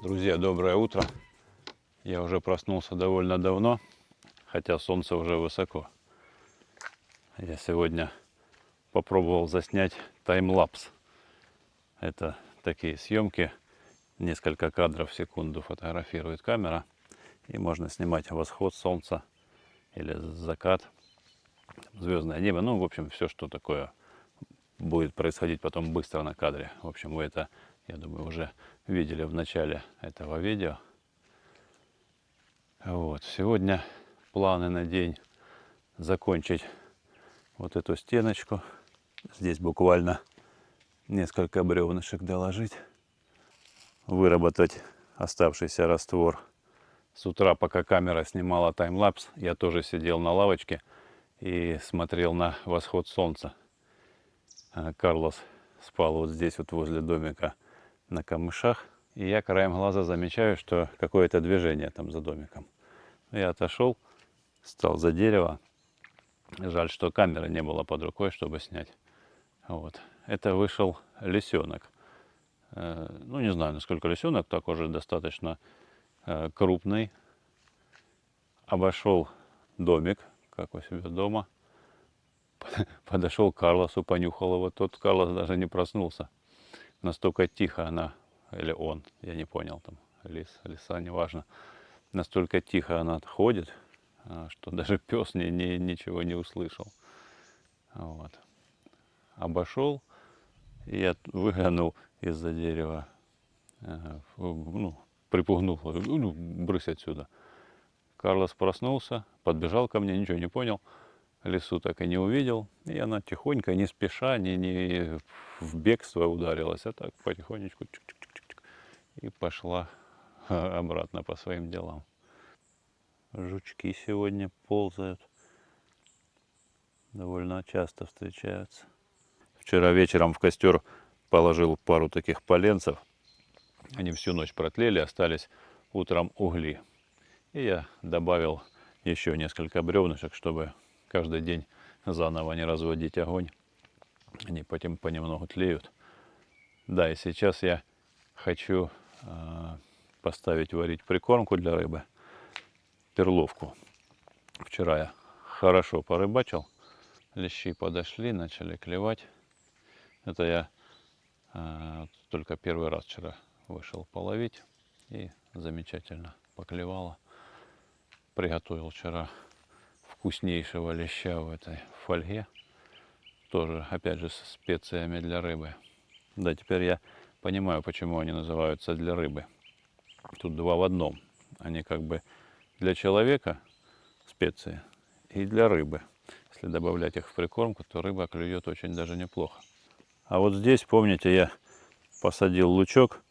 Друзья, доброе утро. Я уже проснулся довольно давно, хотя солнце уже высоко. Я сегодня попробовал заснять таймлапс. Это такие съемки, несколько кадров в секунду фотографирует камера, и можно снимать восход солнца или закат, звездное небо, ну, в общем, все, что такое будет происходить потом быстро на кадре. В общем, вы это, я думаю, уже видели в начале этого видео. Вот. Сегодня планы на день: закончить вот эту стеночку. Здесь буквально несколько бревнышек доложить. Выработать оставшийся раствор. С утра, пока камера снимала таймлапс, я тоже сидел на лавочке и смотрел на восход солнца. Карлос спал вот здесь вот возле домика на камышах. И я краем глаза замечаю, что какое-то движение там за домиком. Я отошел, стал за дерево. Жаль, что камеры не было под рукой, чтобы снять. Вот. Это вышел лисенок. Ну, не знаю, насколько лисенок, так уже достаточно крупный. Обошел домик, как у себя дома. Подошел к Карлосу, понюхал его. Тот Карлос даже не проснулся. Настолько тихо она, или он, я не понял, там, лиса, неважно. Настолько тихо она ходит, что даже пес ничего не услышал. Вот. Обошел, и я выглянул из-за дерева, ну, припугнул, ну, брысь отсюда. Карлос проснулся, подбежал ко мне, ничего не понял, лису так и не увидел, и она тихонько, не спеша, не в бегство ударилась, а так потихонечку чик-чик-чик-чик, и пошла обратно по своим делам. Жучки сегодня ползают, довольно часто встречаются. Вчера вечером в костер положил пару таких поленцев. Они всю ночь протлели, остались утром угли. И я добавил еще несколько бревнышек, чтобы каждый день заново не разводить огонь. Они потом понемногу тлеют. Да, и сейчас я хочу поставить варить прикормку для рыбы, перловку. Вчера я хорошо порыбачил, лещи подошли, начали клевать. Это я только первый раз вчера вышел половить, и замечательно поклевало. Приготовил вчера вкуснейшего леща в этой фольге. Тоже, опять же, с специями для рыбы. Да, теперь я понимаю, почему они называются для рыбы. Тут два в одном. Они как бы для человека специи и для рыбы. Если добавлять их в прикормку, то рыба клюет очень даже неплохо. А вот здесь, помните, я посадил лучок,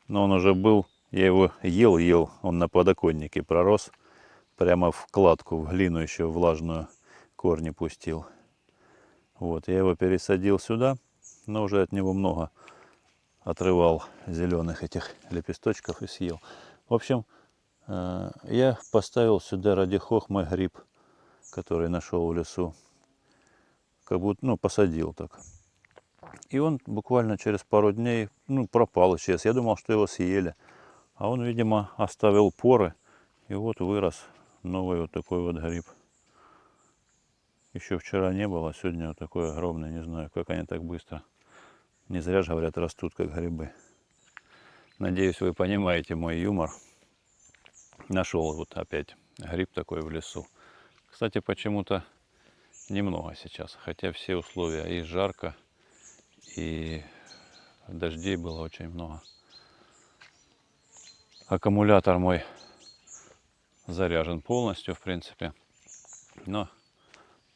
но он уже был, я его ел, он на подоконнике пророс, прямо в кладку, в глину еще влажную корни пустил. Вот, я его пересадил сюда, но уже от него много отрывал зеленых этих лепесточков и съел. В общем, я поставил сюда ради хохмы гриб, который нашел в лесу. Как будто, ну, посадил так. И он буквально через пару дней, ну, пропал, исчез. Я думал, что его съели. А он, видимо, оставил поры. И вот вырос новый вот такой вот гриб. Еще вчера не было, а сегодня вот такой огромный. Не знаю, как они так быстро. Не зря же, говорят, растут как грибы. Надеюсь, вы понимаете мой юмор. Нашел вот опять гриб такой в лесу. Кстати, почему-то немного сейчас. Хотя все условия, и жарко, и дождей было очень много. Аккумулятор мой заряжен полностью, в принципе. Но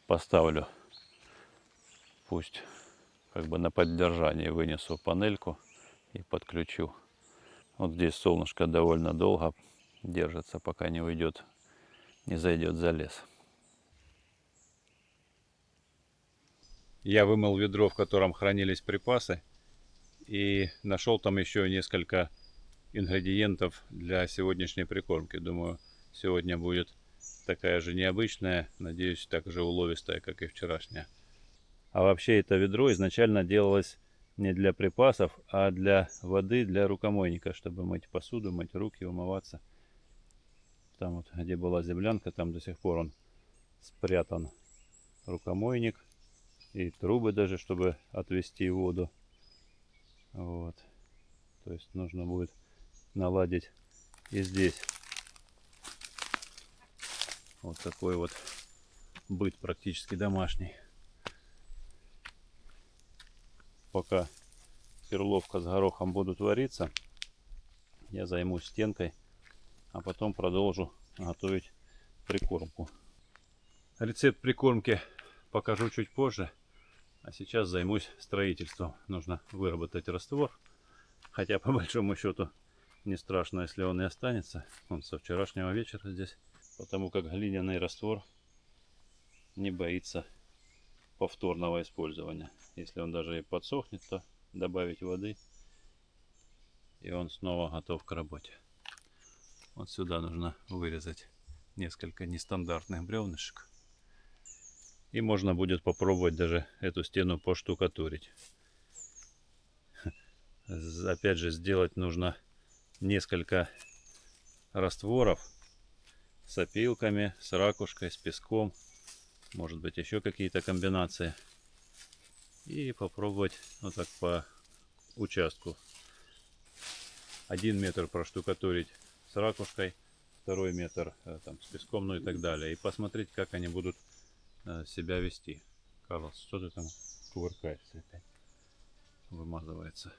поставлю, пусть как бы на поддержание вынесу панельку и подключу. Вот здесь солнышко довольно долго держится, пока не уйдет, не зайдет за лес. Я вымыл ведро, в котором хранились припасы, и нашел там еще несколько ингредиентов для сегодняшней прикормки. Думаю, сегодня будет такая же необычная, надеюсь, так же уловистая, как и вчерашняя. А вообще это ведро изначально делалось не для припасов, а для воды, для рукомойника, чтобы мыть посуду, мыть руки, умываться. Там вот, где была землянка, там до сих пор он спрятан, рукомойник. И трубы даже, чтобы отвести воду. Вот. То есть нужно будет наладить и здесь вот такой вот быт практически домашний. Пока перловка с горохом будут вариться, я займусь стенкой, а потом продолжу готовить прикормку. Рецепт прикормки покажу чуть позже, а сейчас займусь строительством. Нужно выработать раствор, хотя по большому счету не страшно, если он и останется. Он со вчерашнего вечера здесь, потому как глиняный раствор не боится повторного использования. Если он даже и подсохнет, то добавить воды, и он снова готов к работе. Вот сюда нужно вырезать несколько нестандартных бревнышек. И можно будет попробовать даже эту стену поштукатурить. Опять же, сделать нужно несколько растворов с опилками, с ракушкой, с песком. Может быть, еще какие-то комбинации. И попробовать вот так по участку. 1 метр проштукатурить с ракушкой, 2 метр там, с песком, ну и так далее. И посмотреть, как они будут себя вести. Карлос, что ты там кувыркаешься опять? Вымазывается.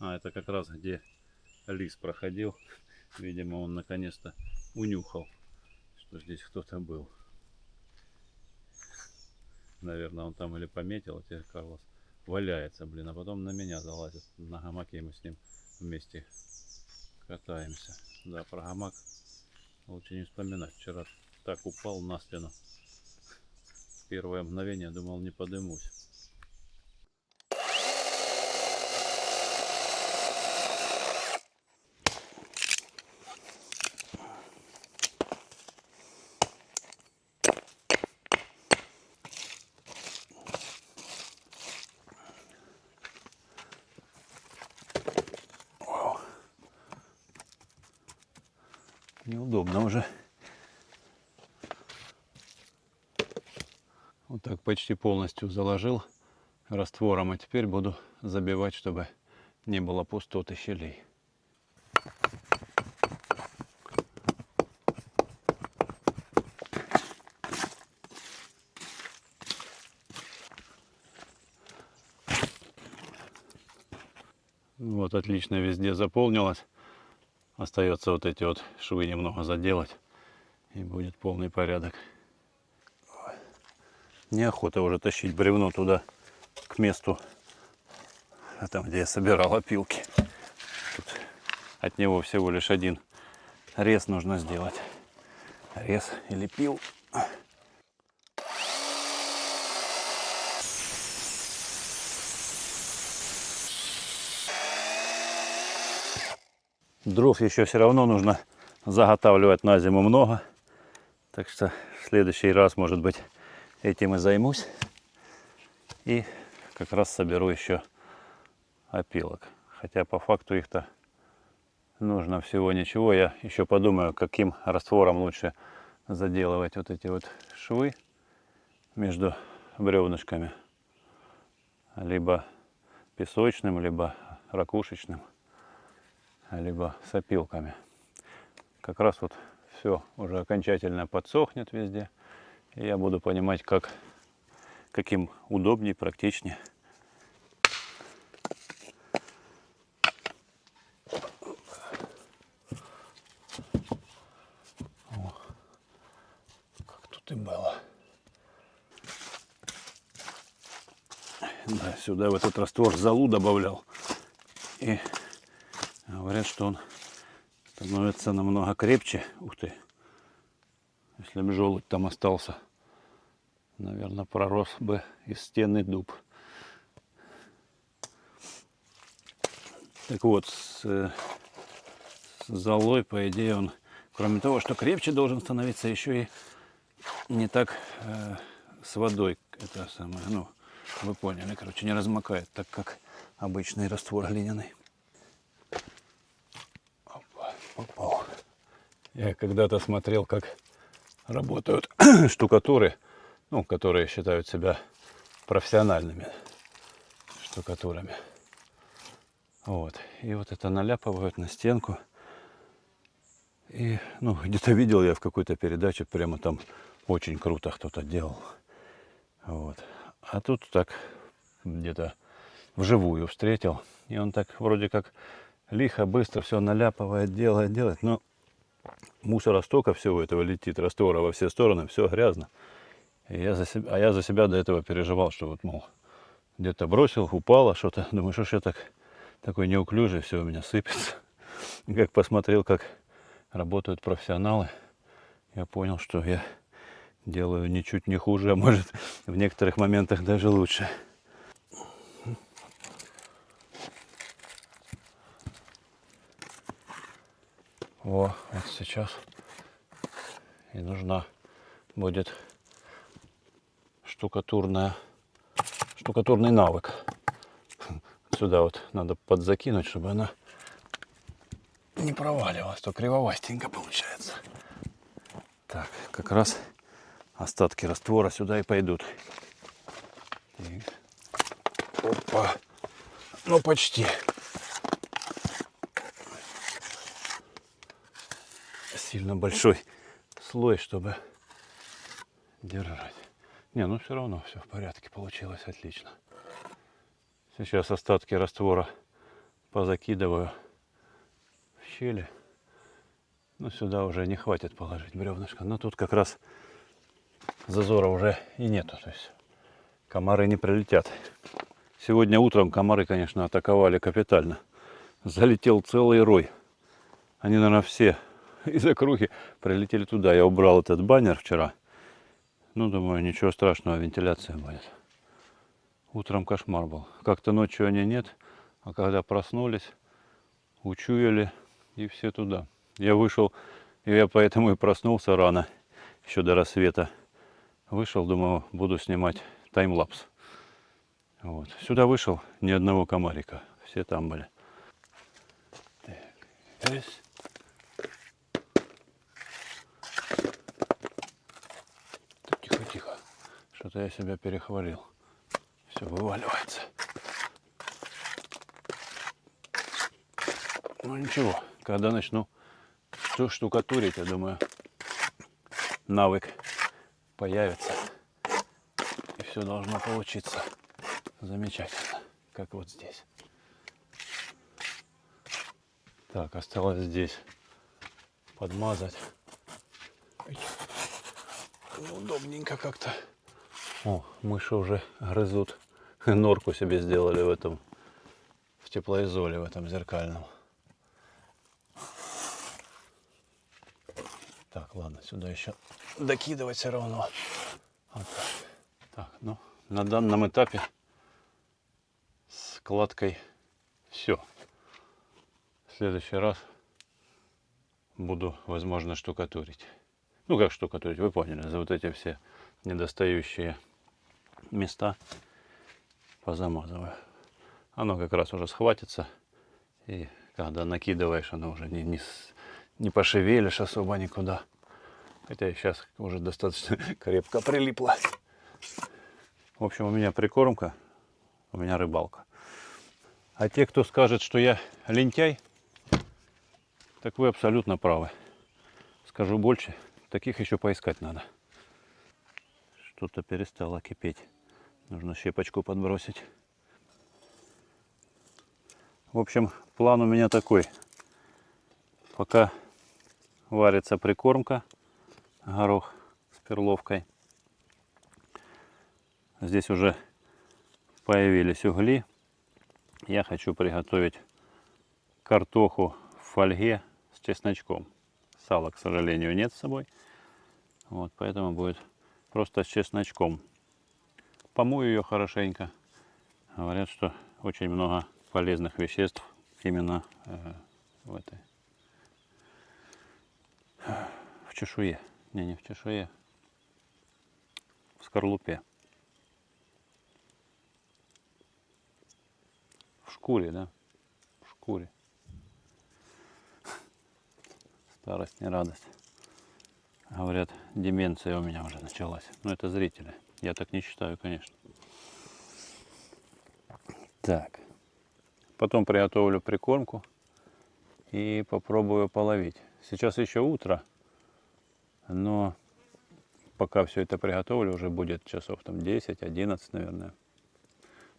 А, это как раз где лис проходил. Видимо, он наконец-то унюхал, что здесь кто-то был. Наверное, он там или пометил, а теперь Карлос валяется, блин, а потом на меня залазит на гамаке, и мы с ним вместе катаемся. Да, про гамак лучше не вспоминать. Вчера так упал на стену. Первое мгновение думал, не подымусь. Неудобно уже. Вот так почти полностью заложил раствором, а теперь буду забивать, чтобы не было пустот и щелей. Вот отлично везде заполнилось. Остается вот эти вот швы немного заделать, и будет полный порядок. Неохота уже тащить бревно туда, к месту, там где я собирал опилки. Тут от него всего лишь один рез нужно сделать. Рез или пил. Дров еще все равно нужно заготавливать на зиму много. Так что в следующий раз, может быть, этим и займусь. И как раз соберу еще опилок. Хотя по факту их-то нужно всего ничего. Я еще подумаю, каким раствором лучше заделывать вот эти вот швы между бревнышками. Либо песочным, либо ракушечным, либо с опилками. Как раз вот все уже окончательно подсохнет везде. И я буду понимать, каким удобнее, практичнее. О, как тут и было. Да, сюда в этот раствор золу добавлял. И говорят, что он становится намного крепче. Ух ты. Если бы желудь там остался, наверное, пророс бы из стены дуб. Так вот, с золой, по идее, он, кроме того, что крепче должен становиться, еще и не так с водой это самое, ну, Вы поняли, короче, не размокает, так как обычный раствор глиняный. Опа, попал. Я когда-то смотрел, как работают штукатуры, ну, которые считают себя профессиональными штукатурами. Вот. И вот это наляпывают на стенку. И, ну, где-то видел я в какой-то передаче, прямо там очень круто кто-то делал. Вот. А тут так где-то вживую встретил. И он так вроде как лихо, быстро все наляпывает, делает. Но мусора столько всего этого летит, раствора во все стороны, все грязно. И я за себя до этого переживал, что вот, мол, где-то бросил, упало что-то. Думаю, что ж я такой неуклюжий, все у меня сыпется. И как посмотрел, как работают профессионалы, я понял, что я делаю ничуть не хуже, а может в некоторых моментах даже лучше. Вот сейчас и нужна будет штукатурный навык. Сюда вот надо подзакинуть, чтобы она не проваливалась, то кривовастенько получается. Так, как раз остатки раствора сюда и пойдут. Опа, ну почти. Сильно большой слой, чтобы держать. Не, ну все равно все в порядке, получилось отлично. Сейчас остатки раствора позакидываю в щели. Но сюда уже не хватит положить бревнышко. Но тут как раз зазора уже и нету. То есть комары не прилетят. Сегодня утром комары, конечно, атаковали капитально. Залетел целый рой. Они, наверное, все из округи прилетели туда. Я убрал этот баннер вчера. Ну, думаю, ничего страшного, вентиляция будет. Утром кошмар был. Как-то ночью они нет, а когда проснулись, учуяли и все туда. Я вышел, и я поэтому и проснулся рано, еще до рассвета. Вышел, думаю, буду снимать таймлапс. Вот. Сюда вышел, ни одного комарика. Все там были. Так, здесь. Тихо-тихо. Что-то я себя перехвалил. Все вываливается. Ну ничего, когда начну штукатурить, я думаю, навык появится. И все должно получиться замечательно, как вот здесь. Так, осталось здесь подмазать. Неудобненько как-то. О, мыши уже грызут. Норку себе сделали в теплоизоле, в этом зеркальном. Так, ладно, сюда еще докидывать все равно. Вот так. Так, ну, на данном этапе с кладкой все. В следующий раз буду, возможно, штукатурить. Ну, как штукатурить, вы поняли, за вот эти все недостающие места позамазываю. Оно как раз уже схватится, и когда накидываешь, оно уже не пошевелишь особо никуда. Хотя сейчас уже достаточно крепко прилипло. В общем, у меня прикормка, у меня рыбалка. А те, кто скажет, что я лентяй, так вы абсолютно правы. Скажу больше, таких еще поискать надо. Что-то перестало кипеть. Нужно щепочку подбросить. В общем, план у меня такой. Пока варится прикормка, горох с перловкой. Здесь уже появились угли. Я хочу приготовить картоху в фольге с чесночком. Сала, к сожалению, нет с собой. Вот, поэтому будет просто с чесночком. Помою ее хорошенько. Говорят, что очень много полезных веществ именно в чешуе. Не в чешуе, в скорлупе. шкуре, да? В шкуре. Старость не радость. Говорят, деменция у меня уже началась. Но это зрители. Я так не считаю, конечно. Так. Потом приготовлю прикормку и попробую половить. Сейчас еще утро, но пока все это приготовлю, уже будет часов там 10-11, наверное.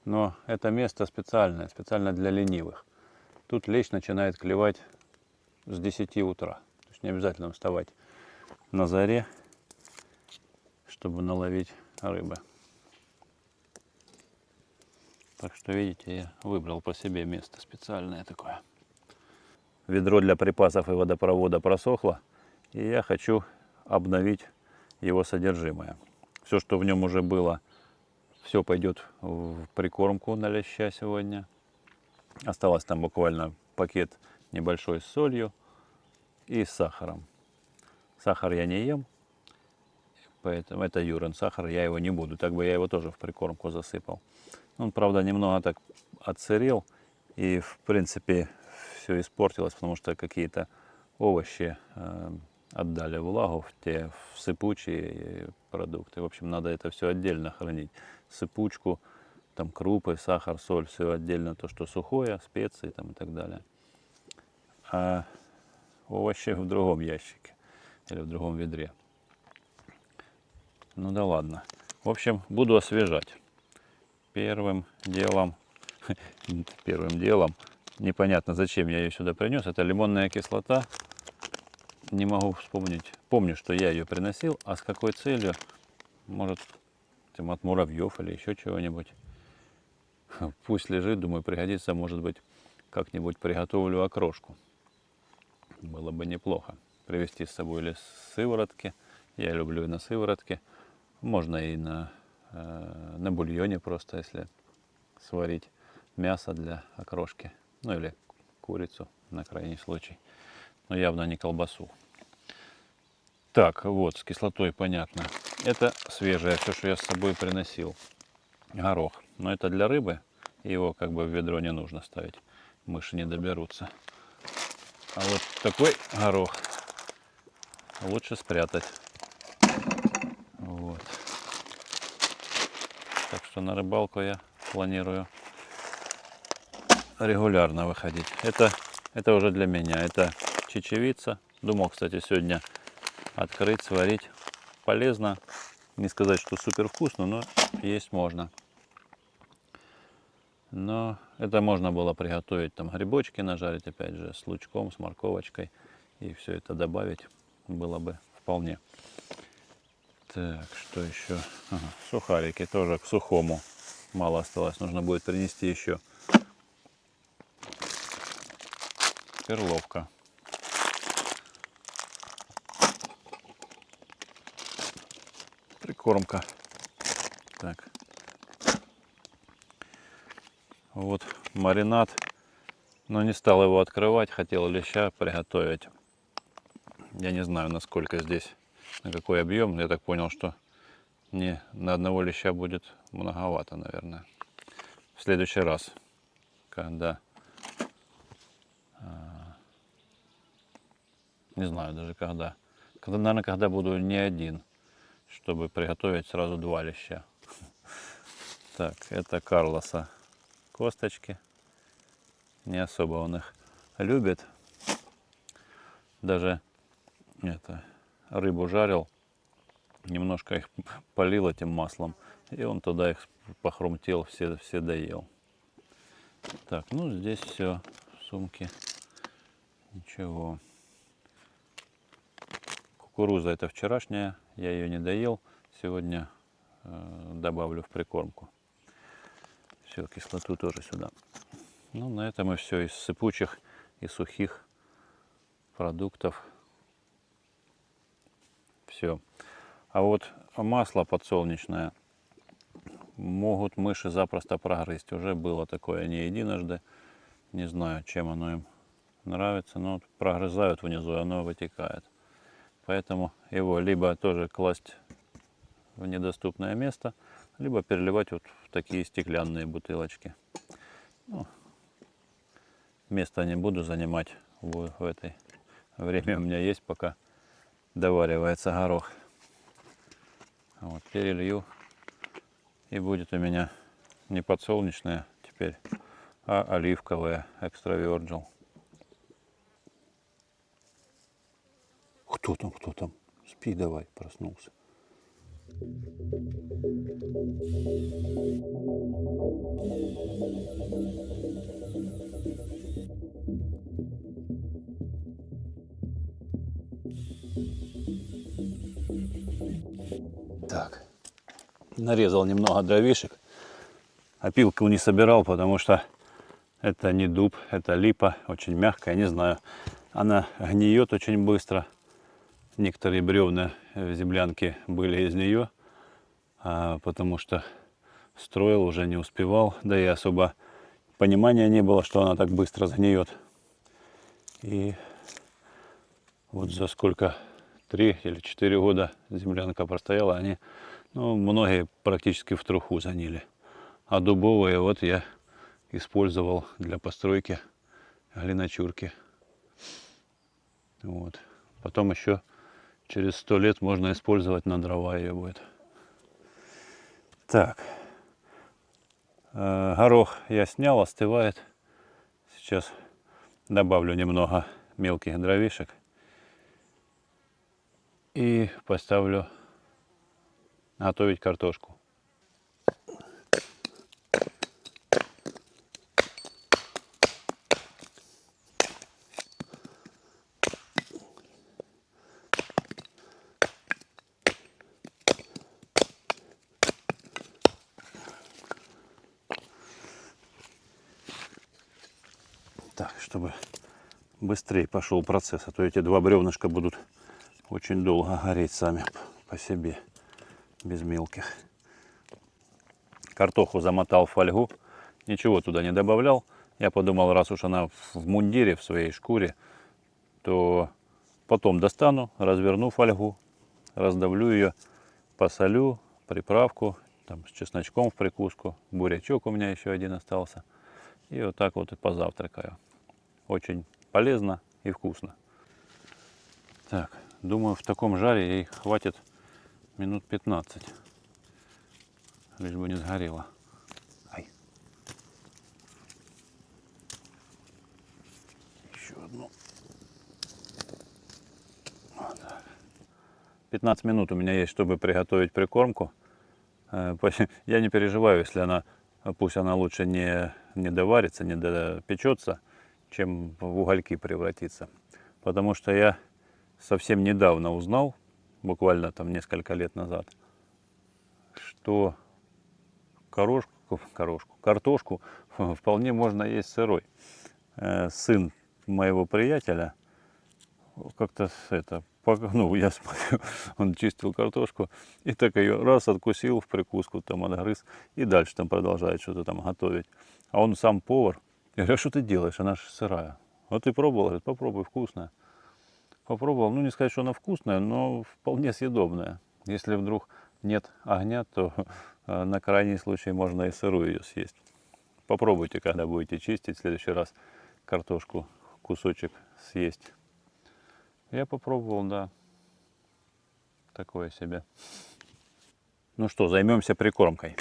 Но это место специальное, специально для ленивых. Тут лещ начинает клевать с 10 утра. То есть не обязательно вставать на заре, чтобы наловить рыбы. Так что, видите, я выбрал по себе место специальное такое. Ведро для припасов и водопровода просохло, и я хочу обновить его содержимое. Все, что в нем уже было, все пойдет в прикормку на леща сегодня. Осталось там буквально пакет небольшой с солью и с сахаром. Сахар я не ем, поэтому это Юрин сахар, я его не буду. Так бы я его тоже в прикормку засыпал. Он, правда, немного так отсырел, и в принципе все испортилось, потому что какие-то овощи отдали влагу в сыпучие продукты. В общем, надо это все отдельно хранить. Сыпучку, там крупы, сахар, соль, все отдельно, то, что сухое, специи там и так далее. А овощи в другом ящике или в другом ведре. Ну да ладно. В общем, буду освежать. Первым делом, непонятно зачем я ее сюда принес, это лимонная кислота. Не могу вспомнить. Помню, что я ее приносил, а с какой целью? Может, там, от муравьев или еще чего-нибудь. Пусть лежит, думаю, пригодится, может быть, как-нибудь приготовлю окрошку. Было бы неплохо. Привезти с собой или сыворотки. Я люблю и на сыворотке. Можно и на бульоне просто, если сварить мясо для окрошки. Ну или курицу на крайний случай. Но явно не колбасу. Так, вот, с кислотой понятно. Это свежее, все, что я с собой приносил. Горох. Но это для рыбы. Его как бы в ведро не нужно ставить. Мыши не доберутся. А вот такой горох лучше спрятать. Вот. Так что на рыбалку я планирую регулярно выходить. Это уже для меня. Это чечевица. Думал, кстати, сегодня открыть, сварить. Полезно. Не сказать, что супер вкусно, но есть можно. Но это можно было приготовить, там грибочки нажарить, опять же, с лучком, с морковочкой. И все это добавить было бы вполне. Так, что еще? Ага, сухарики тоже к сухому. Мало осталось, нужно будет принести еще. Перловка. Прикормка. Так. Вот маринад. Но не стал его открывать, хотел леща приготовить. Я не знаю, насколько здесь, на какой объем. Я так понял, что не на одного леща будет многовато, наверное. В следующий раз, когда... Не знаю даже когда. Наверное, когда буду не один, чтобы приготовить сразу 2 леща. Так, это Карлоса косточки. Не особо он их любит. Даже рыбу жарил, немножко их полил этим маслом, и он туда их похрумтел, все доел. Так, ну здесь все в сумке. Ничего. Кукуруза это вчерашняя, я ее не доел. Сегодня добавлю в прикормку. Все, кислоту тоже сюда. Ну, на этом и все. Из сыпучих и сухих продуктов. Все. А вот масло подсолнечное могут мыши запросто прогрызть. Уже было такое не единожды. Не знаю, чем оно им нравится, но вот прогрызают внизу, и оно вытекает. Поэтому его либо тоже класть в недоступное место, либо переливать вот в такие стеклянные бутылочки. Ну, место не буду занимать в этой. Время у меня есть, пока доваривается горох. Вот, перелью. И будет у меня не подсолнечное теперь, а оливковое экстра virgin. Кто там, кто там? Спи давай, проснулся. Так, нарезал немного дровишек. Опилку не собирал, потому что это не дуб, это липа, очень мягкая, не знаю. Она гниет очень быстро. Некоторые бревна в землянке были из нее, потому что строил, уже не успевал, да и особо понимания не было, что она так быстро сгниет. И вот за сколько, 3 или 4 года землянка простояла, они, ну, многие практически в труху занили. А дубовые вот я использовал для постройки глиночурки. Вот. Потом еще через 100 лет можно использовать на дрова ее будет. Так. Горох я снял, остывает. Сейчас добавлю немного мелких дровишек. И поставлю готовить картошку. Так, чтобы быстрее пошел процесс, а то эти два бревнышка будут очень долго гореть сами по себе, без мелких. Картоху замотал в фольгу, ничего туда не добавлял. Я подумал, раз уж она в мундире, в своей шкуре, то потом достану, разверну фольгу, раздавлю ее, посолю, приправку, там, с чесночком в прикуску, бурячок у меня еще один остался. И вот так вот и позавтракаю. Очень полезно и вкусно. Так, думаю, в таком жаре ей хватит минут 15. Лишь бы не сгорело. Ай. Еще одну. Вот так. 15 минут у меня есть, чтобы приготовить прикормку. Я не переживаю, если она, пусть она лучше не доварится, не допечется, чем в угольки превратится. Потому что я совсем недавно узнал, буквально там несколько лет назад, что картошку вполне можно есть сырой. Сын моего приятеля как-то ну, я смотрю, он чистил картошку и так ее раз откусил в прикуску, там отгрыз и дальше там продолжает что-то там готовить. А он сам повар. Я говорю, а что ты делаешь? Она же сырая. Вот ты пробовал? Говорит, попробуй, вкусная. Попробовал, ну не сказать, что она вкусная, но вполне съедобная. Если вдруг нет огня, то на крайний случай можно и сырую ее съесть. Попробуйте, когда будете чистить, в следующий раз картошку кусочек съесть. Я попробовал, да. Такое себе. Ну что, займемся прикормкой.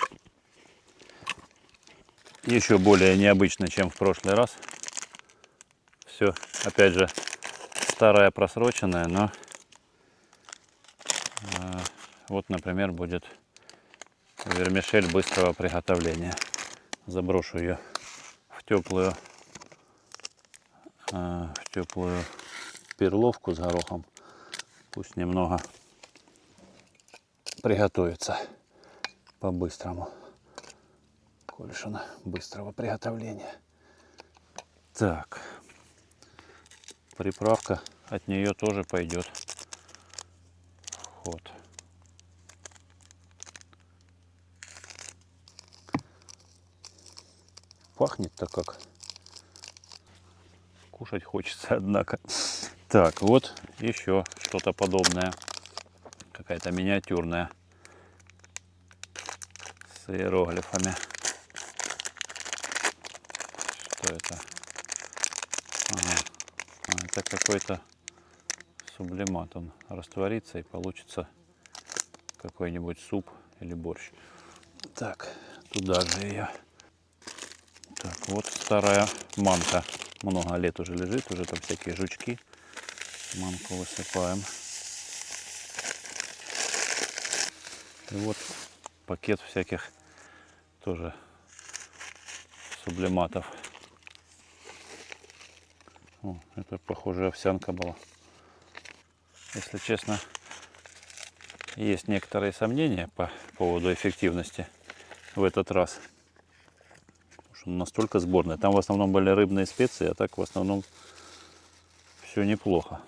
Еще более необычно, чем в прошлый раз. Все, опять же, старая просроченная, но вот, например, будет вермишель быстрого приготовления. Заброшу ее в теплую перловку с горохом. Пусть немного приготовится по-быстрому. Кольшина быстрого приготовления. Так, приправка от нее тоже пойдет в ход. Пахнет-то как. Кушать хочется, однако. Так, вот еще что-то подобное. Какая-то миниатюрная. С иероглифами. Что это? Это какой-то сублимат. Он растворится и получится какой-нибудь суп или борщ. Так, туда же ее. Так, вот старая манка. Много лет уже лежит, уже там всякие жучки. Манку высыпаем. И вот пакет всяких тоже сублиматов. О, это, похоже, овсянка была. Если честно, есть некоторые сомнения по поводу эффективности в этот раз. Потому что настолько сборная. Там в основном были рыбные специи, а так в основном все неплохо.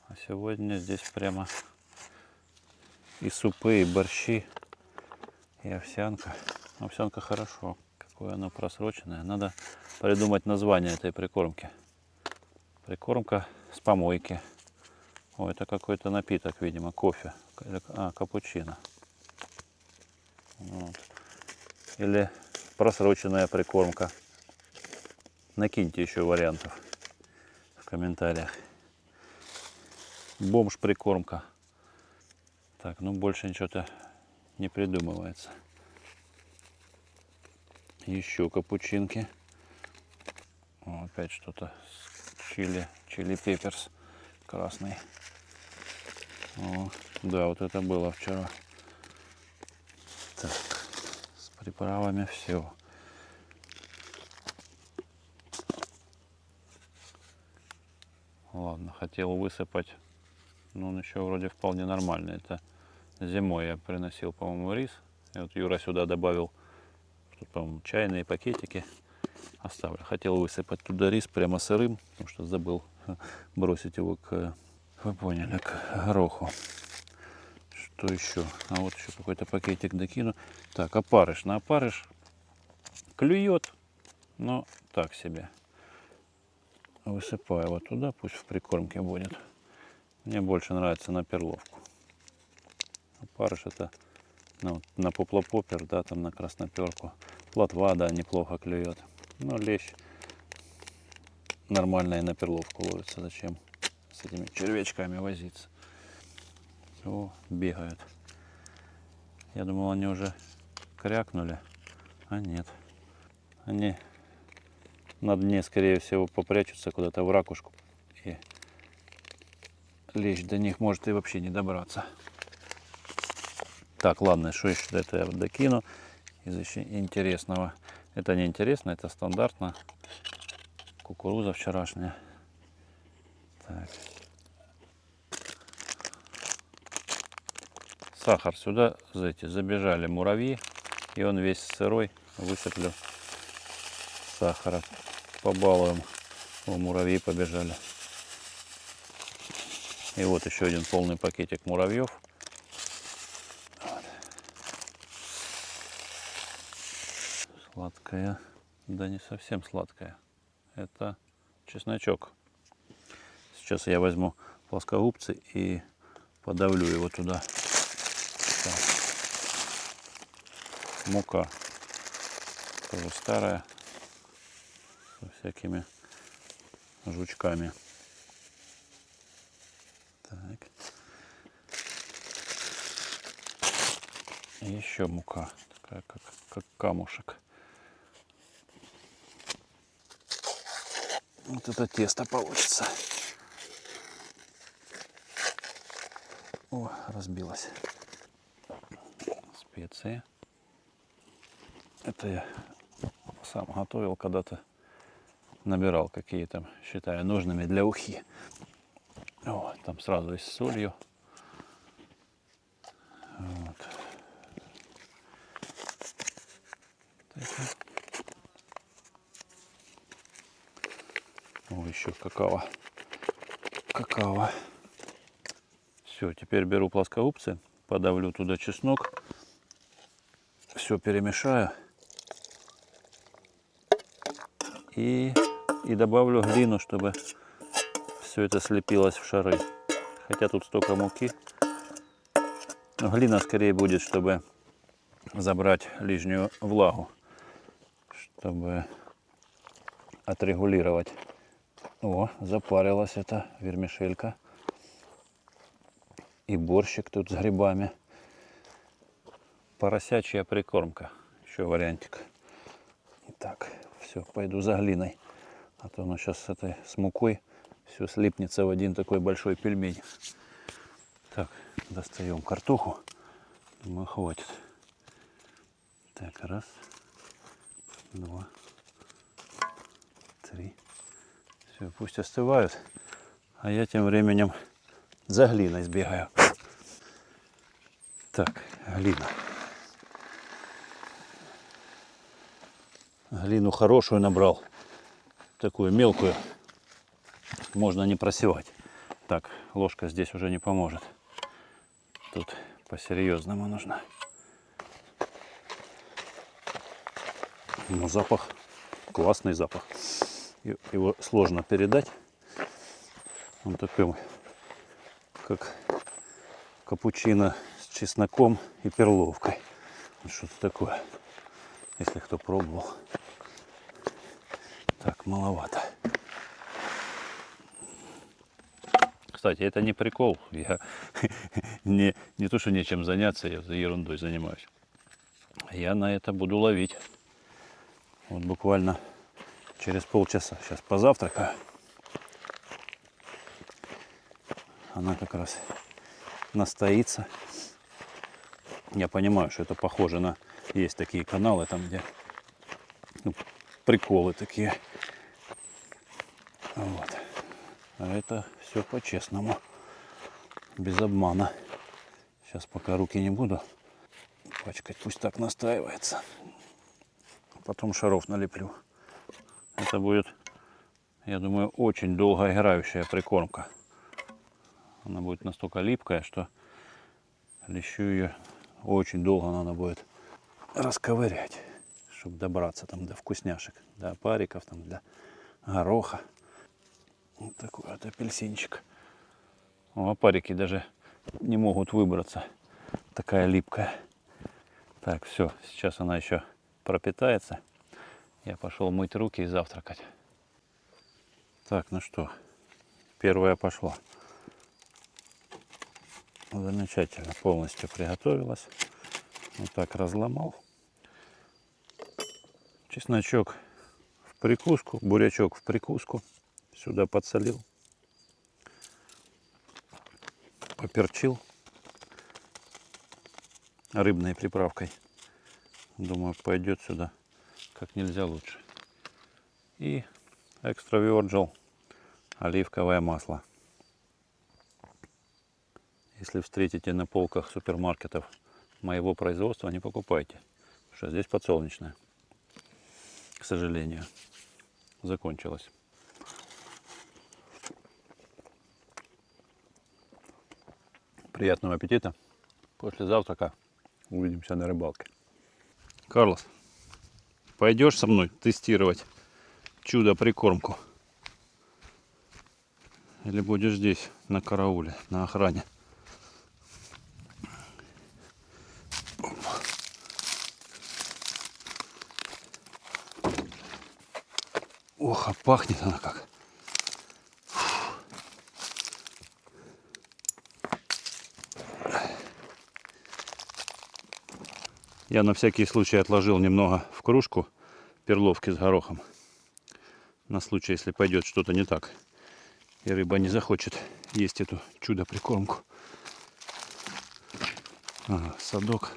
А сегодня здесь прямо и супы, и борщи, и овсянка. Овсянка хорошо. Какое оно просроченное. Надо придумать название этой прикормки. Прикормка с помойки. О, это какой-то напиток, видимо, кофе. Капучино. Вот. Или просроченная прикормка. Накиньте еще вариантов в комментариях. Бомж-прикормка. Так, ну больше ничего-то не придумывается. Еще капучинки. О, опять что-то с чили пепперс красный. О, да, вот это было вчера. Так, с приправами все. Ладно, хотел высыпать, но он еще вроде вполне нормальный. Это зимой я приносил, по-моему, рис. И вот Юра сюда добавил, что, по-моему, чайные пакетики. Оставлю. Хотел высыпать туда рис прямо сырым, потому что забыл бросить его к, вы поняли, к гороху. Что еще? А вот еще какой-то пакетик докину. Так, опарыш. На опарыш клюет, но так себе. Высыпаю вот туда, пусть в прикормке будет. Мне больше нравится на перловку. Опарыш это на поплопопер, да, там на красноперку. Плотва, да, неплохо клюет. Но лещ нормально и на перловку ловится. Зачем с этими червячками возиться? О, бегают. Я думал, они уже крякнули, а нет. Они на дне, скорее всего, попрячутся куда-то в ракушку. И лещ до них может и вообще не добраться. Так, ладно, что еще это я докину из еще интересного. Это не интересно, это стандартно. Кукуруза вчерашняя. Так. Сахар сюда, знаете, забежали муравьи, и он весь сырой. Высыплю сахара, побалуем. О, муравьи побежали. И вот еще один полный пакетик муравьев. Вот. Сладкая, да не совсем сладкая. Это чесночок. Сейчас я возьму плоскогубцы и подавлю его туда. Так. Мука тоже старая, со всякими жучками. Так. И еще мука, такая как камушек. Вот это тесто получится. О, разбилось. Специи. Это я сам готовил, когда-то набирал, какие там считаю нужными для ухи. О, там сразу и с солью. Вот. О, еще какао. Какао. Все, теперь беру плоскогубцы, подавлю туда чеснок, все перемешаю и добавлю глину, чтобы все это слепилось в шары. Хотя тут столько муки. Но глина скорее будет, чтобы забрать лишнюю влагу, чтобы отрегулировать О, запарилась эта вермишелька. И борщик тут с грибами. Поросячья прикормка. Еще вариантик. Так, все, пойду за глиной. А то оно сейчас с мукой все слипнется в один такой большой пельмень. Так, достаем картоху. Думаю, хватит. Так, раз, два, три. Все, пусть остывают. А я тем временем за глиной сбегаю. Так, глина. Глину хорошую набрал. Такую мелкую. Можно не просевать. Так, ложка здесь уже не поможет. Тут по-серьезному нужно. Но запах, классный запах. Его сложно передать. Он такой, как капучино с чесноком и перловкой. Что-то такое, если кто пробовал. Так, маловато. Кстати, это не прикол. Я не то, что нечем заняться, я ерундой занимаюсь. Я на это буду ловить. Вот буквально через полчаса. Сейчас позавтракаю. Она как раз настоится. Я понимаю, что это похоже на... Есть такие каналы, там где приколы такие. Вот. А это все по-честному. Без обмана. Сейчас пока руки не буду пачкать. Пусть так настаивается. Потом шаров налеплю. Это будет, я думаю, очень долгоиграющая прикормка. Она будет настолько липкая, что лещу ее очень долго надо будет расковырять, чтобы добраться там до вкусняшек, до опариков, там, до гороха. Вот такой вот апельсинчик. О, опарики даже не могут выбраться. Такая липкая. Так, все, сейчас она еще пропитается. Я пошел мыть руки и завтракать. Так, ну что, первая пошла. Замечательно, полностью приготовилась. Вот так разломал. Чесночок в прикуску, бурячок в прикуску. Сюда подсолил. Поперчил рыбной приправкой. Думаю, пойдет сюда как нельзя лучше. И экстра virgin оливковое масло. Если встретите на полках супермаркетов моего производства, не покупайте. Потому что здесь подсолнечное. К сожалению, закончилось. Приятного аппетита. После завтрака увидимся на рыбалке. Карлос, пойдешь со мной тестировать чудо-прикормку? Или будешь здесь на карауле, на охране? Ох, а пахнет она как. Я на всякий случай отложил немного в кружку перловки с горохом. На случай, если пойдет что-то не так. И рыба не захочет есть эту чудо-прикормку. Ага, садок.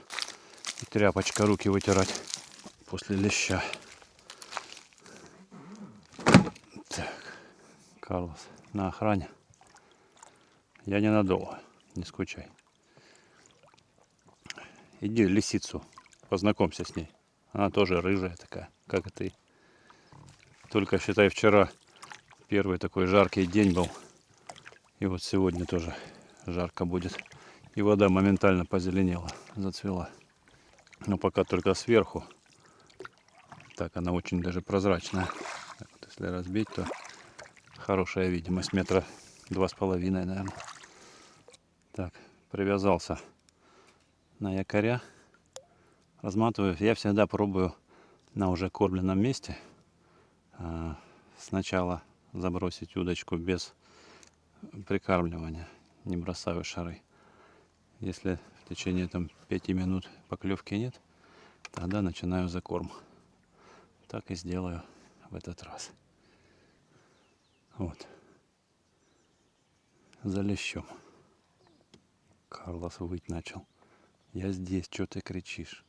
И тряпочка, руки вытирать после леща. Так, Карлос на охране. Я ненадолго, не скучай. Иди лисицу, познакомься с ней. Она тоже рыжая такая, как и ты. Только, считай, вчера первый такой жаркий день был. И вот сегодня тоже жарко будет. И вода моментально позеленела, зацвела. Но пока только сверху. Так, она очень даже прозрачная. Так вот, если разбить, то хорошая видимость. 2,5 метра, наверное. Так, привязался на якоря. Разматываю. Я всегда пробую на уже кормленном месте. Сначала забросить удочку без прикармливания. Не бросаю шары. Если в течение 5 минут поклевки нет, тогда начинаю закорм. Так и сделаю в этот раз. Вот. За лещом. Карлос выть начал. Я здесь, что ты кричишь?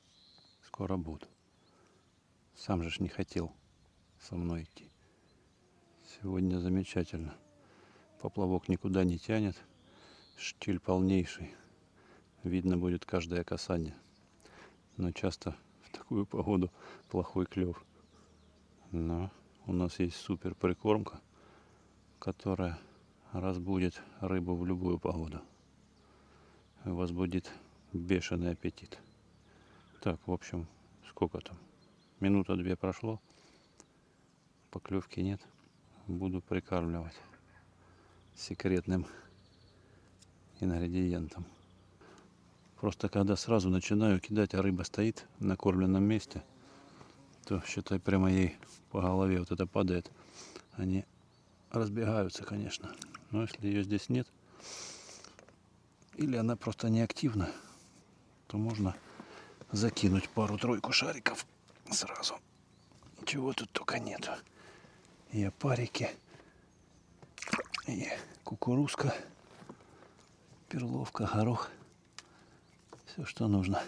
Скоро буду. Сам же ж не хотел со мной идти. Сегодня замечательно. Поплавок никуда не тянет. Штиль полнейший. Видно будет каждое касание. Но часто в такую погоду плохой клев. Но у нас есть супер прикормка, которая разбудит рыбу в любую погоду. Возбудит бешеный аппетит. Так, в общем, сколько там? Минута-две прошло. Поклевки нет. Буду прикармливать секретным ингредиентом. Просто когда сразу начинаю кидать, а рыба стоит на кормленном месте, то, считай, прямо ей по голове вот это падает. Они разбегаются, конечно. Но если ее здесь нет, или она просто неактивна, то можно закинуть пару-тройку шариков сразу. Чего тут только нету. И опарики, и кукурузка, перловка, горох. Все, что нужно.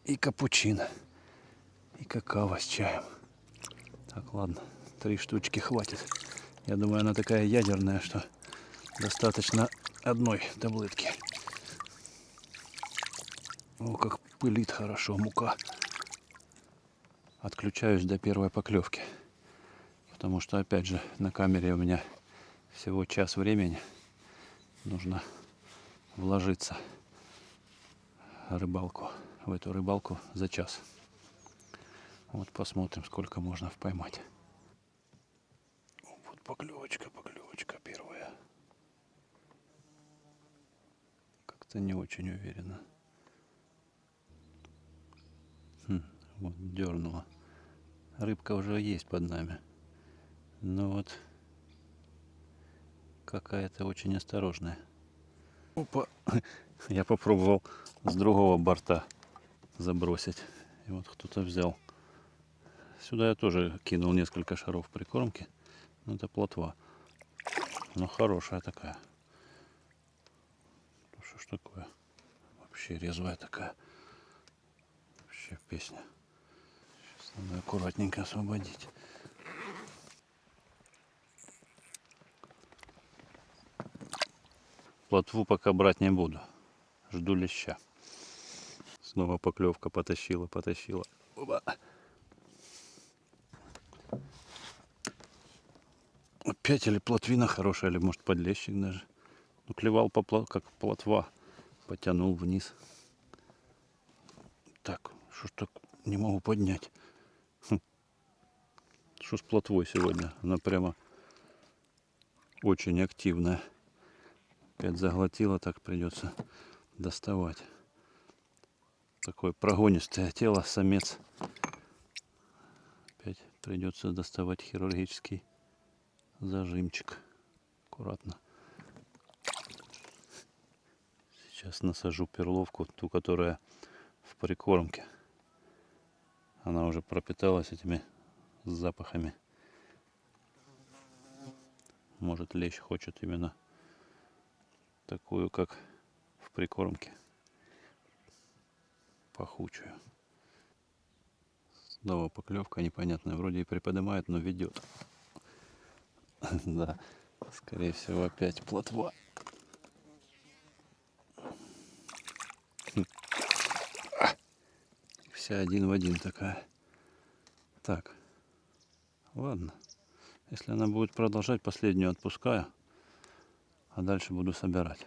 И капучино, и какао с чаем. Так, ладно, 3 штучки хватит. Я думаю, она такая ядерная, что достаточно одной таблетки. О, как пылит хорошо мука. Отключаюсь до первой поклевки. Потому что, опять же, на камере у меня всего час времени. Нужно вложиться в эту рыбалку за час. Вот посмотрим, сколько можно поймать. Вот поклевочка первая. Как-то не очень уверенно. Вот дернула. Рыбка уже есть под нами. Но вот какая-то очень осторожная. Опа! Я попробовал с другого борта забросить. И вот кто-то взял. Сюда я тоже кинул несколько шаров прикормки. Ну, это плотва. Но хорошая такая. Что ж такое? Вообще резвая такая. Вообще песня. Сейчас надо аккуратненько освободить. Плотву пока брать не буду. Жду леща. Снова поклевка потащила. Оба. Опять или плотвина хорошая, или может подлещик даже. Ну, клевал как плотва. Потянул вниз. Так, что ж так не могу поднять. Что с плотвой сегодня? Она прямо очень активная. Опять заглотила, так придется доставать. Такое прогонистое тело, самец. Опять придется доставать хирургический зажимчик. Аккуратно. Сейчас насажу перловку, ту, которая в прикормке. Она уже пропиталась этими запахами. Может, лещ хочет именно такую, как в прикормке. Пахучую. Снова поклевка непонятная. Вроде и приподнимает, но ведет. Да, скорее всего, опять плотва. Вся один в один такая. Так, ладно. Если она будет продолжать, последнюю отпускаю, а дальше буду собирать.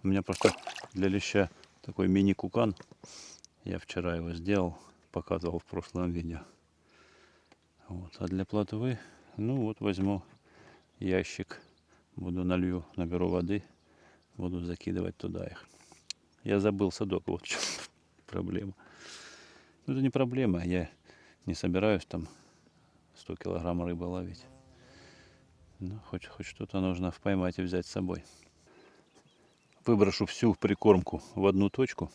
У меня просто для леща такой мини-кукан. Я вчера его сделал, показывал в прошлом видео. Вот. А для плотвы, ну вот возьму ящик, наберу воды, буду закидывать туда их. Я забыл садок, вот в чем проблема. Ну, это не проблема, я не собираюсь там 100 килограмм рыбы ловить. Ну, хоть что-то нужно поймать и взять с собой. Выброшу всю прикормку в одну точку.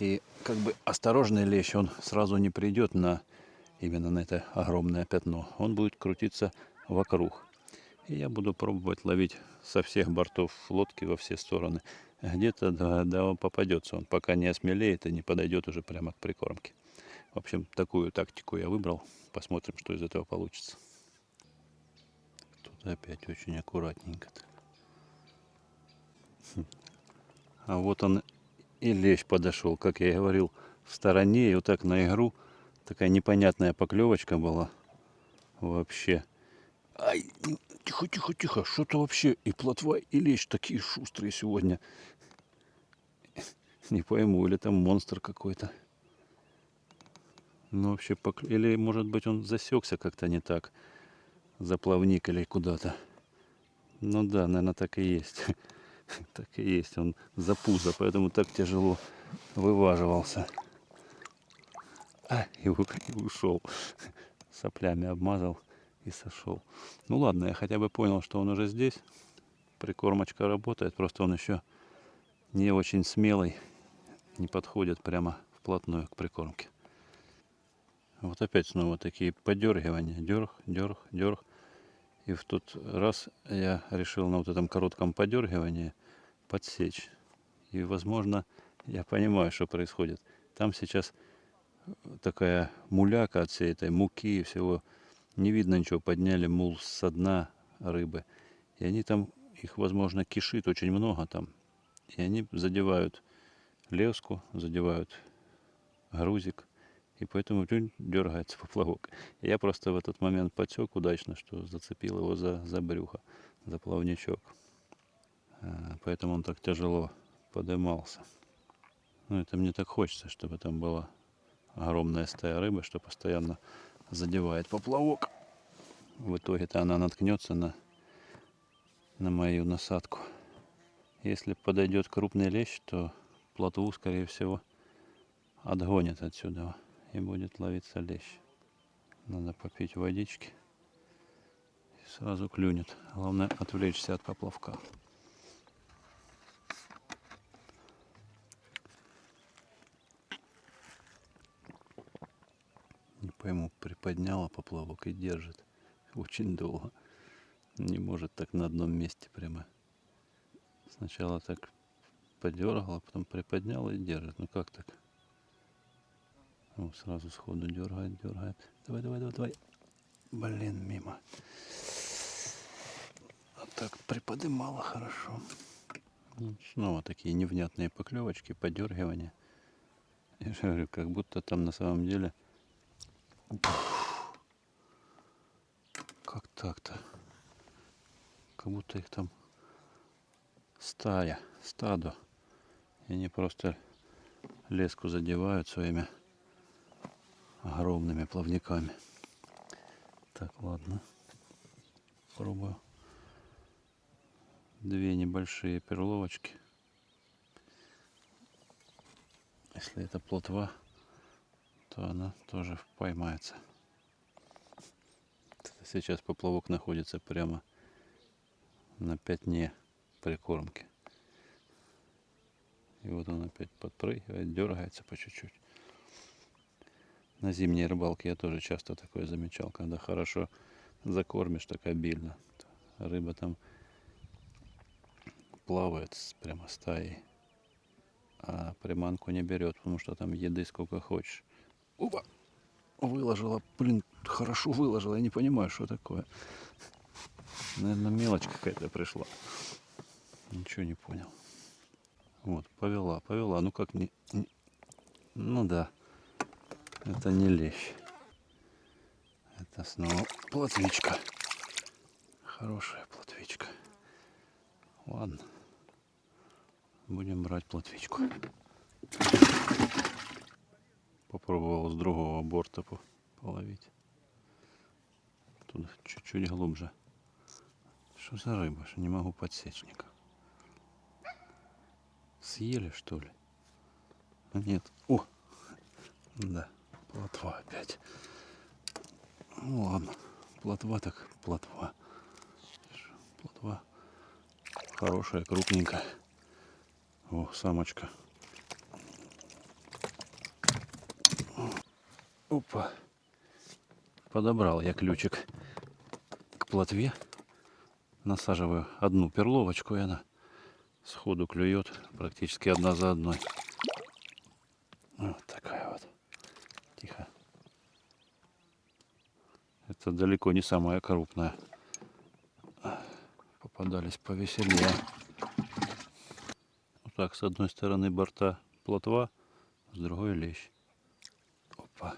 И как бы осторожный лещ, он сразу не придет именно на это огромное пятно. Он будет крутиться вокруг. И я буду пробовать ловить со всех бортов лодки во все стороны. Где-то да, попадется он, пока не осмелеет и не подойдет уже прямо к прикормке. В общем, такую тактику я выбрал. Посмотрим, что из этого получится. Тут опять очень аккуратненько-то. А вот он и лещ подошел, как я и говорил, в стороне. И вот так на игру такая непонятная поклевочка была вообще. Ай, тихо, тихо, тихо. Что-то вообще и плотва, и лещ такие шустрые сегодня. Не пойму, или там монстр какой-то. Ну, вообще, или, может быть, он засекся как-то не так. За плавник или куда-то. Ну да, наверное, так и есть. Так и есть. Он за пузо, поэтому так тяжело вываживался. И ушел. Соплями обмазал и сошел. Ну ладно, я хотя бы понял, что он уже здесь. Прикормочка работает, просто он еще не очень смелый. Не подходит прямо вплотную к прикормке. Вот опять снова такие подергивания. Дерг, дерг, дерг. И в тот раз я решил на вот этом коротком подергивании подсечь. И, возможно, я понимаю, что происходит. Там сейчас такая муляка от всей этой муки и всего. Не видно ничего. Подняли мул со дна рыбы. И они там, их, возможно, кишит очень много там. И они задевают леску, задевают грузик. И поэтому дергается поплавок. Я просто в этот момент подсек удачно, что зацепил его за брюхо, за плавничок. Поэтому он так тяжело подымался. Ну, это мне так хочется, чтобы там была огромная стая рыбы, что постоянно задевает поплавок. В итоге-то она наткнется на мою насадку. Если подойдет крупный лещ, то плотву, скорее всего, отгонит отсюда и будет ловиться лещ. Надо попить водички. И сразу клюнет. Главное отвлечься от поплавка. Не пойму, приподняла поплавок и держит. Очень долго. Не может так на одном месте прямо. Сначала так подергала, потом приподняла и держит. Ну как так? Сразу сходу дергает, дергает. Давай, давай, давай, давай. Блин, мимо. А так приподымала хорошо. Снова такие невнятные поклевочки, подергивания. Я же говорю, как будто там на самом деле... Как так-то? Как будто их там стадо. И они просто леску задевают своими огромными плавниками. Так, ладно. Пробую. Две небольшие перловочки. Если это плотва, то она тоже поймается. Сейчас поплавок находится прямо на пятне прикормки. И вот он опять подпрыгивает, дергается по чуть-чуть. На зимней рыбалке я тоже часто такое замечал, когда хорошо закормишь так обильно. Рыба там плавает прямо стаей, а приманку не берет, потому что там еды сколько хочешь. Опа! Выложила, блин, хорошо выложила, я не понимаю, что такое. Наверное, мелочь какая-то пришла. Ничего не понял. Вот, повела. Ну как ну да, это не лещ. Это снова плотвичка. Хорошая плотвичка. Ладно. Будем брать плотвичку. Попробовал с другого борта половить. Тут чуть-чуть глубже. Что за рыба? Что не могу подсечь никак. Съели, что ли? Нет. О! Да, плотва опять. Ну ладно. Плотва так плотва. Плотва хорошая, крупненькая. О, самочка. Опа. Подобрал я ключик к плотве. Насаживаю одну перловочку, и она сходу клюет практически одна за одной. Вот такая вот. Тихо. Это далеко не самая крупная. Попадались повеселее. Вот так, с одной стороны борта плотва, с другой лещ. Опа.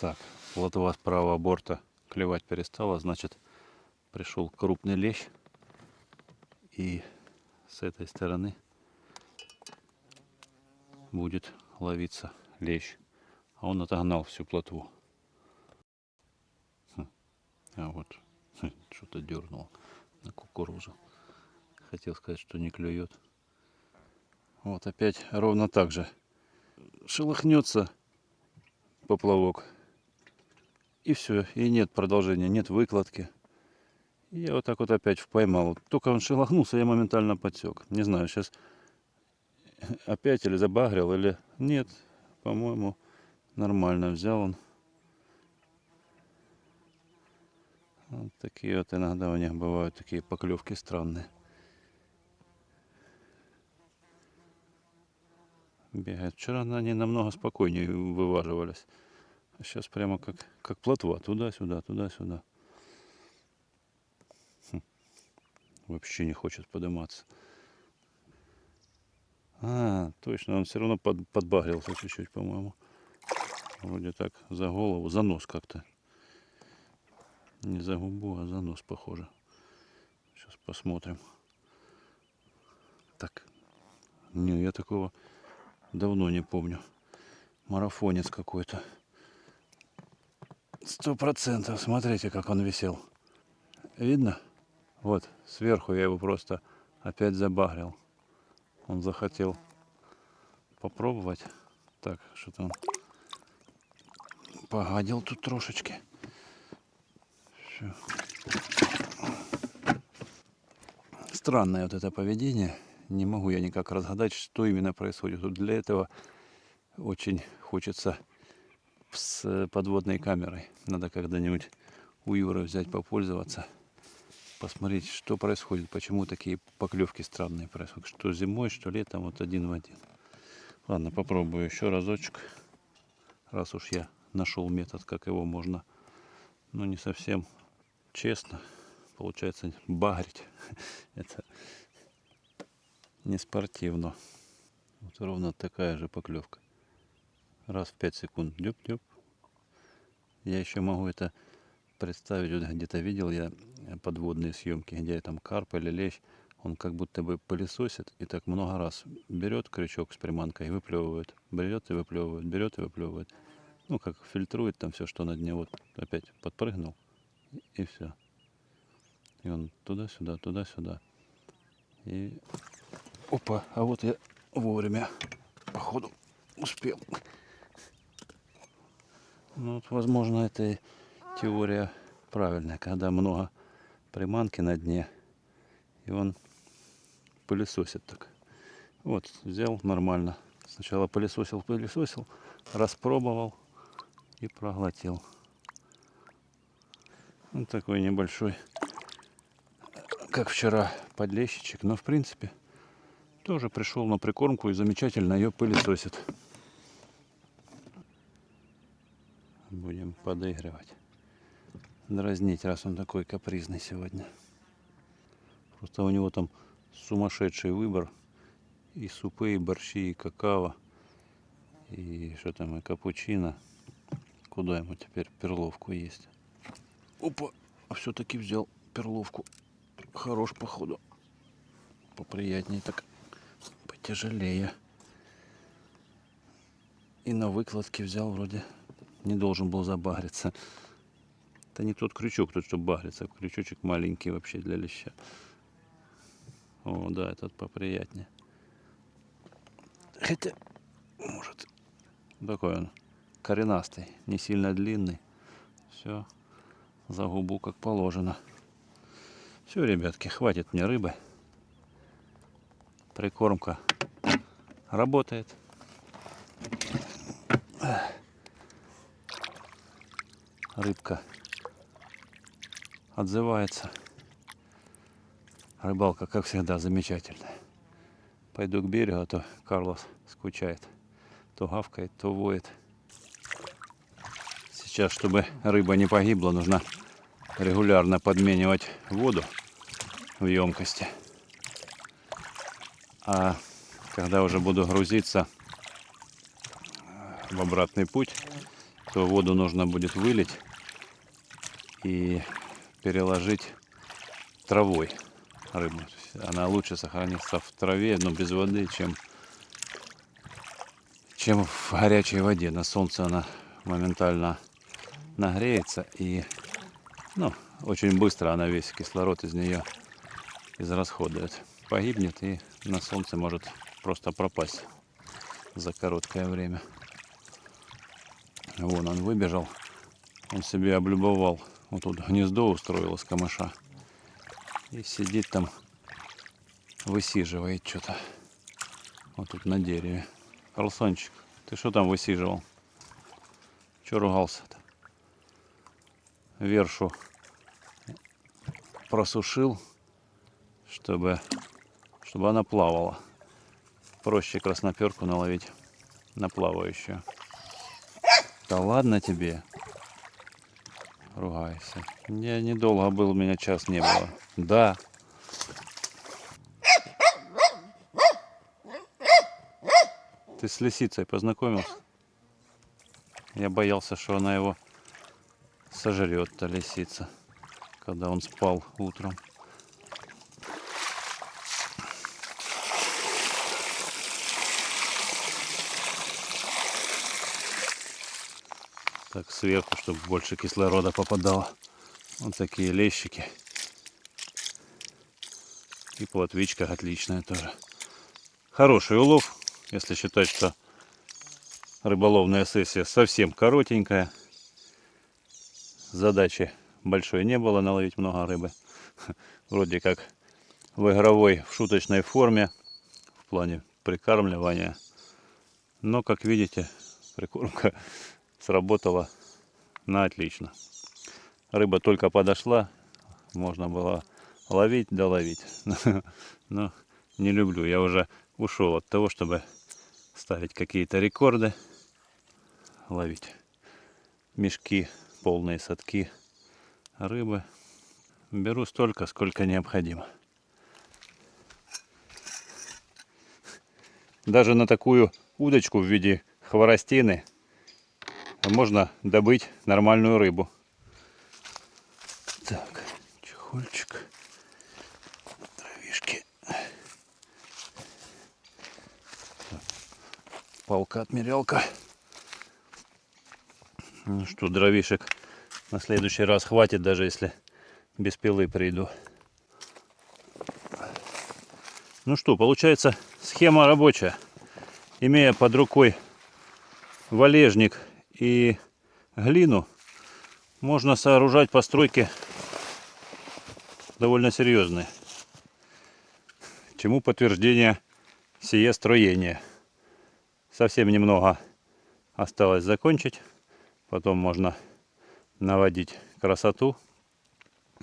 Так, плотва с правого борта клевать перестала, значит, пришел крупный лещ. И с этой стороны будет ловиться лещ. А он отогнал всю плотву. А вот что-то дернул на кукурузу. Хотел сказать, что не клюет. Вот опять ровно так же. Шелохнется поплавок. И все. И нет продолжения, нет выкладки. И я вот так вот опять поймал. Только он шелохнулся, я моментально подсек. Не знаю, сейчас опять или забагрил, или нет. По-моему, нормально взял он. Вот такие вот иногда у них бывают такие поклевки странные. Бегают. Вчера они намного спокойнее вываживались. А сейчас прямо как плотва. Туда-сюда, туда-сюда. Вообще не хочет подниматься. А, точно, он все равно подбагрился чуть-чуть, по-моему. Вроде так за голову, за нос как-то. Не за губу, а за нос похоже. Сейчас посмотрим. Так. Не, я такого давно не помню. Марафонец какой-то. 100%. Смотрите, как он висел. Видно? Вот, сверху я его просто опять забагрил. Он захотел попробовать. Так, что там? Погадил тут трошечки. Все. Странное вот это поведение. Не могу я никак разгадать, что именно происходит. Вот для этого очень хочется с подводной камерой. Надо когда-нибудь у Юры взять попользоваться. Посмотреть, что происходит, почему такие поклевки странные происходят. Что зимой, что летом, вот один в один. Ладно, попробую еще разочек. Раз уж я нашел метод, как его можно, ну, не совсем честно, получается, багрить. Это не спортивно. Вот ровно такая же поклевка. Раз в 5 секунд. Дюп-дюп. Я еще могу это представить. Вот где-то видел я подводные съемки, где там карп или лещ. Он как будто бы пылесосит и так много раз берет крючок с приманкой и выплевывает. Берет и выплевывает, берет и выплевывает. Ну, как фильтрует там все, что на дне. Вот опять подпрыгнул и все. И он туда-сюда, туда-сюда. И опа, а вот я вовремя, походу, успел. Ну, вот, возможно, это теория правильная, когда много приманки на дне, и он пылесосит так. Вот, взял нормально. Сначала пылесосил, распробовал и проглотил. Вот такой небольшой, как вчера, подлещичек, но в принципе тоже пришел на прикормку и замечательно ее пылесосит. Будем подыгрывать. Дразнить, раз он такой капризный сегодня. Просто у него там сумасшедший выбор. И супы, и борщи, и какао. И что там, и капучино. Куда ему теперь перловку есть? Опа, все-таки взял перловку. Хорош, походу. Поприятнее так. Потяжелее. И на выкладке взял вроде. Не должен был забагриться. Это не тот крючок, тот, что багрится. Крючочек маленький вообще для леща. О, да, этот поприятнее. Хотя, может, такой он коренастый, не сильно длинный. Все за губу как положено. Все, ребятки, хватит мне рыбы. Прикормка работает. Рыбка отзывается. Рыбалка, как всегда, замечательная. Пойду к берегу, а то Карлос скучает. То гавкает, то воет. Сейчас, чтобы рыба не погибла, нужно регулярно подменивать воду в емкости. А когда уже буду грузиться в обратный путь, то воду нужно будет вылить и переложить травой рыбу. Она лучше сохранится в траве, но без воды, чем в горячей воде. На солнце она моментально нагреется и очень быстро она весь кислород из нее израсходует. Погибнет и на солнце может просто пропасть за короткое время. Вон он выбежал, он себе облюбовал. Вот тут гнездо устроил из камыша. И сидит там, высиживает что-то. Вот тут на дереве. Карлсончик, ты что там высиживал? Че ругался-то? Вершу просушил, чтобы она плавала. Проще красноперку наловить на плавающую. Да ладно тебе. Ругайся. Я недолго был, меня час не было. Да. Ты с лисицей познакомился? Я боялся, что она его сожрет, та лисица, когда он спал утром. Так сверху, чтобы больше кислорода попадало. Вот такие лещики. И плотвичка отличная тоже. Хороший улов, если считать, что рыболовная сессия совсем коротенькая. Задачи большой не было наловить много рыбы. Вроде как в игровой, в шуточной форме, в плане прикармливания. Но, как видите, прикормка сработала на отлично. Рыба только подошла, можно было ловить, да ловить. Но не люблю, я уже ушел от того, чтобы ставить какие-то рекорды, ловить мешки, полные садки рыбы. Беру столько, сколько необходимо. Даже на такую удочку в виде хворостины можно добыть нормальную рыбу. Так, чехольчик, травишки. Палка-отмерялка. Ну что, дровишек на следующий раз хватит, даже если без пилы приду. Ну что, получается схема рабочая. Имея под рукой валежник и глину, можно сооружать постройки довольно серьезные. Чему подтверждение сие строение. Совсем немного осталось закончить. Потом можно наводить красоту.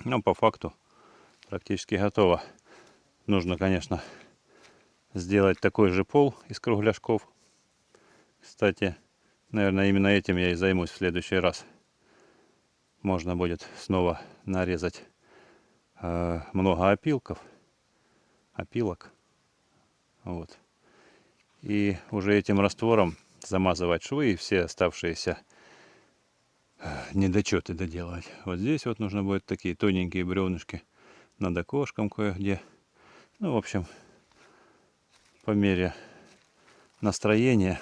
Но по факту практически готово. Нужно, конечно, сделать такой же пол из кругляшков. Кстати, наверное, именно этим я и займусь в следующий раз. Можно будет снова нарезать много опилок. Вот. И уже этим раствором замазывать швы и все оставшиеся недочеты доделывать. Вот здесь вот нужно будет такие тоненькие бревнышки над окошком кое-где. Ну, в общем, по мере настроения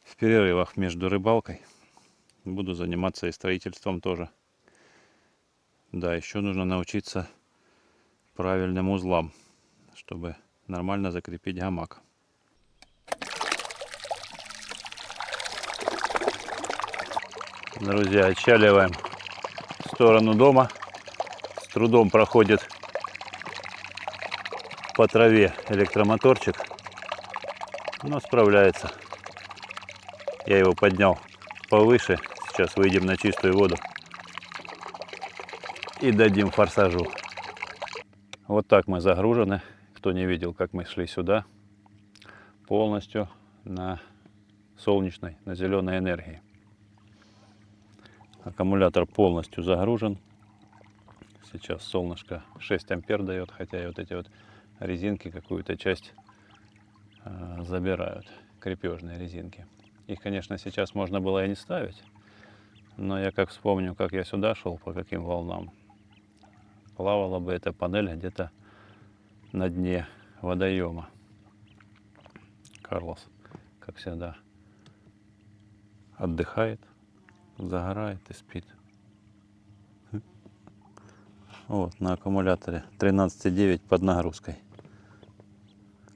в перерывах между рыбалкой буду заниматься и строительством тоже. Да, еще нужно научиться правильным узлам, чтобы нормально закрепить гамак. Друзья, отчаливаем в сторону дома. С трудом проходит по траве электромоторчик, но справляется. Я его поднял повыше. Сейчас выйдем на чистую воду и дадим форсажу. Вот так мы загружены. Кто не видел, как мы шли сюда, полностью на солнечной, на зеленой энергии. Аккумулятор полностью загружен. Сейчас солнышко 6 ампер дает, хотя и вот эти вот резинки какую-то часть забирают, крепежные резинки. Их, конечно, сейчас можно было и не ставить, но я как вспомню, как я сюда шел, по каким волнам, плавала бы эта панель где-то на дне водоема. Карлос, как всегда, отдыхает, загорает и спит. Вот на аккумуляторе 13,9 под нагрузкой.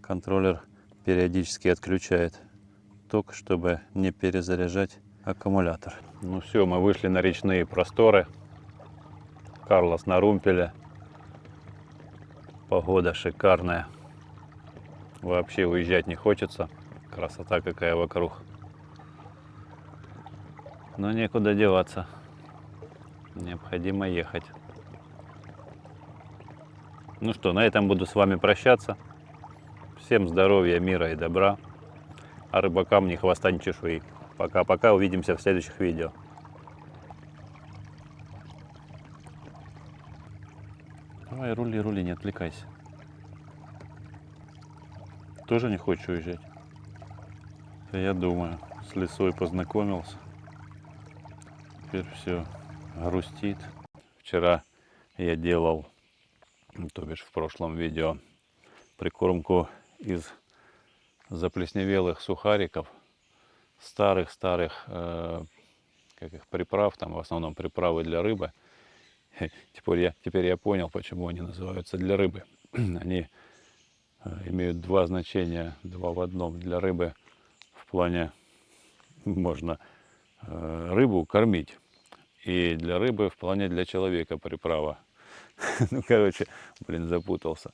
Контроллер периодически отключает ток, чтобы не перезаряжать аккумулятор. Ну все, мы вышли на речные просторы. Карлос на румпеле. Погода шикарная. Вообще уезжать не хочется. Красота какая вокруг. Но некуда деваться. Необходимо ехать. Ну что, на этом буду с вами прощаться. Всем здоровья, мира и добра. А рыбакам ни хвоста, ни чешуи. Пока-пока, увидимся в следующих видео. Давай, рули, рули, не отвлекайся. Тоже не хочешь уезжать? Я думаю, с лесой познакомился. Теперь все грустит. Вчера я делал, то бишь в прошлом видео, прикормку из заплесневелых сухариков, старых-старых, как их, приправ, там в основном приправы для рыбы. Теперь я понял, почему они называются для рыбы. Они имеют два значения, два в одном. Для рыбы в плане можно рыбу кормить, и для рыбы в плане для человека приправа. Ну, короче, блин, запутался.